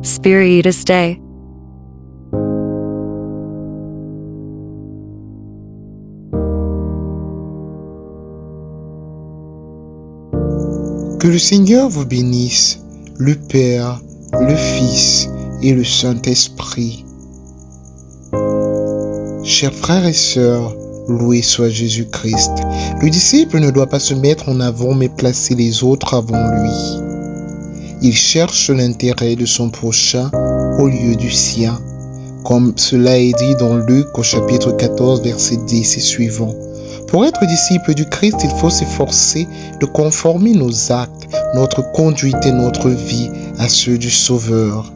Spiritus Day. Que le Seigneur vous bénisse, le Père, le Fils et le Saint-Esprit. Chers frères et sœurs, loué soit Jésus-Christ. Le disciple ne doit pas se mettre en avant mais placer les autres avant lui. Il cherche l'intérêt de son prochain au lieu du sien, comme cela est dit dans Luc au chapitre 14, versets 10 et suivants. Pour être disciple du Christ, il faut s'efforcer de conformer nos actes, notre conduite et notre vie à ceux du Sauveur.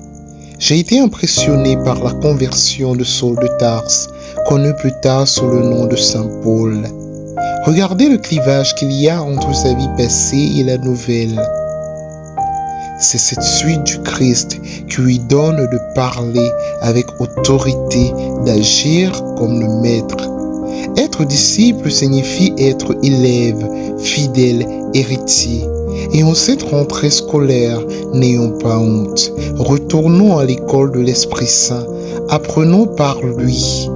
J'ai été impressionné par la conversion de Saul de Tarse, connu plus tard sous le nom de Saint Paul. Regardez le clivage qu'il y a entre sa vie passée et la nouvelle. C'est cette suite du Christ qui lui donne de parler avec autorité, d'agir comme le Maître. Être disciple signifie être élève, fidèle, héritier. Et en cette rentrée scolaire, n'ayons pas honte. Retournons à l'école de l'Esprit Saint. Apprenons par lui,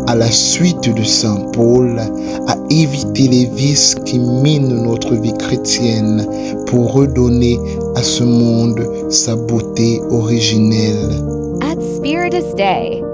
à la suite de Saint Paul, à éviter les vices qui minent notre vie chrétienne pour redonner à ce monde sa beauté originelle. At Spiritus Day.